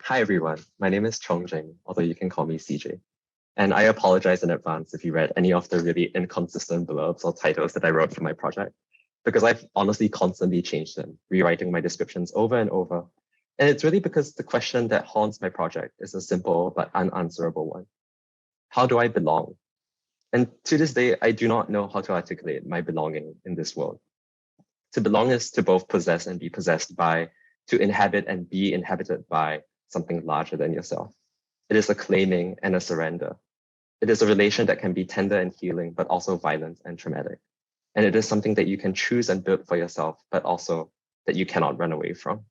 Hi everyone, my name is Chong Jing, although you can call me CJ. And I apologize in advance if you read any of the really inconsistent blurbs or titles that I wrote for my project, because I've honestly constantly changed them, rewriting my descriptions over and over. And it's really because the question that haunts my project is a simple but unanswerable one. How do I belong? And to this day, I do not know how to articulate my belonging in this world. To belong is to both possess and be possessed by, to inhabit and be inhabited by something larger than yourself. It is a claiming and a surrender. It is a relation that can be tender and healing, but also violent and traumatic. And it is something that you can choose and build for yourself, but also that you cannot run away from.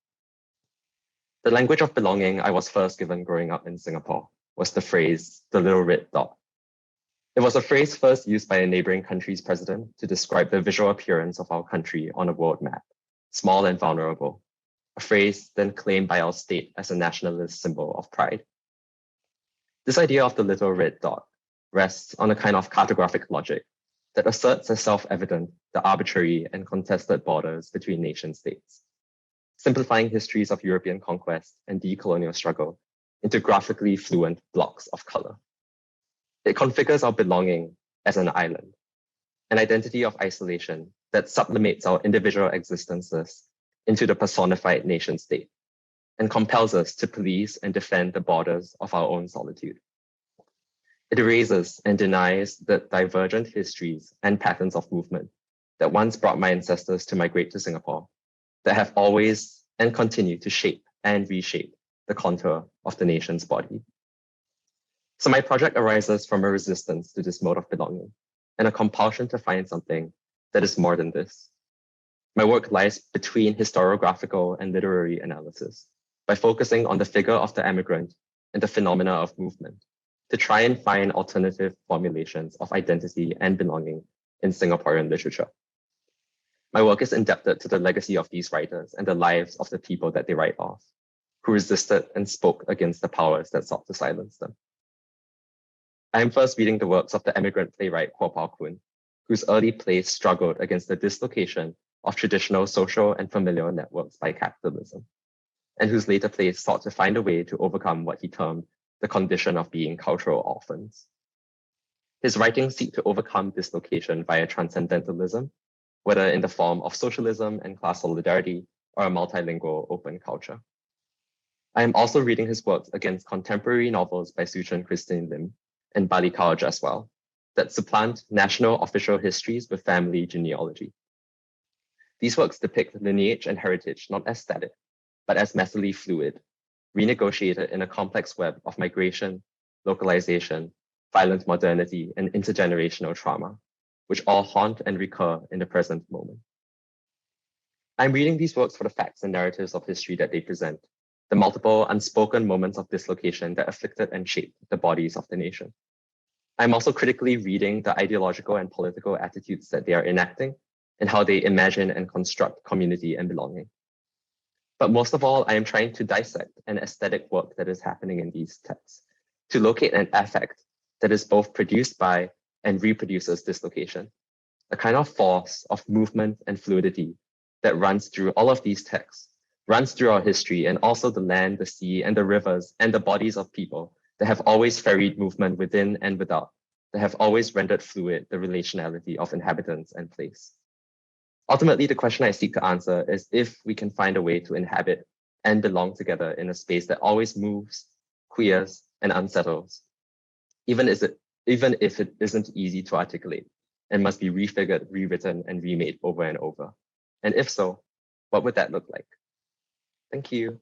The language of belonging I was first given growing up in Singapore was the phrase, the little red dot. It was a phrase first used by a neighboring country's president to describe the visual appearance of our country on a world map, small and vulnerable, a phrase then claimed by our state as a nationalist symbol of pride. This idea of the little red dot rests on a kind of cartographic logic that asserts as self-evident the arbitrary and contested borders between nation states, simplifying histories of European conquest and decolonial struggle into graphically fluent blocks of color. It configures our belonging as an island, an identity of isolation that sublimates our individual existences into the personified nation state and compels us to police and defend the borders of our own solitude. It erases and denies the divergent histories and patterns of movement that once brought my ancestors to migrate to Singapore, that have always and continue to shape and reshape the contour of the nation's body. So my project arises from a resistance to this mode of belonging and a compulsion to find something that is more than this. My work lies between historiographical and literary analysis by focusing on the figure of the emigrant and the phenomena of movement to try and find alternative formulations of identity and belonging in Singaporean literature. My work is indebted to the legacy of these writers and the lives of the people that they write of, who resisted and spoke against the powers that sought to silence them. I am first reading the works of the emigrant playwright Kuo Pao Kun, whose early plays struggled against the dislocation of traditional social and familial networks by capitalism, and whose later plays sought to find a way to overcome what he termed the condition of being cultural orphans. His writings seek to overcome dislocation via transcendentalism, whether in the form of socialism and class solidarity or a multilingual open culture. I am also reading his works against contemporary novels by Suchan Christine Lim and Balikao Jaswal that supplant national official histories with family genealogy. These works depict lineage and heritage not as static, but as messily fluid, renegotiated in a complex web of migration, localization, violent modernity, and intergenerational trauma, which all haunt and recur in the present moment. I'm reading these works for the facts and narratives of history that they present, the multiple unspoken moments of dislocation that afflicted and shaped the bodies of the nation. I'm also critically reading the ideological and political attitudes that they are enacting and how they imagine and construct community and belonging. But most of all, I am trying to dissect an aesthetic work that is happening in these texts, to locate an affect that is both produced by and reproduces dislocation, a kind of force of movement and fluidity that runs through all of these texts, runs through our history and also the land, the sea, and the rivers and the bodies of people that have always ferried movement within and without, that have always rendered fluid the relationality of inhabitants and place. Ultimately, the question I seek to answer is if we can find a way to inhabit and belong together in a space that always moves, queers, and unsettles, even if it isn't easy to articulate and must be refigured, rewritten, and remade over and over. And if so, what would that look like? Thank you.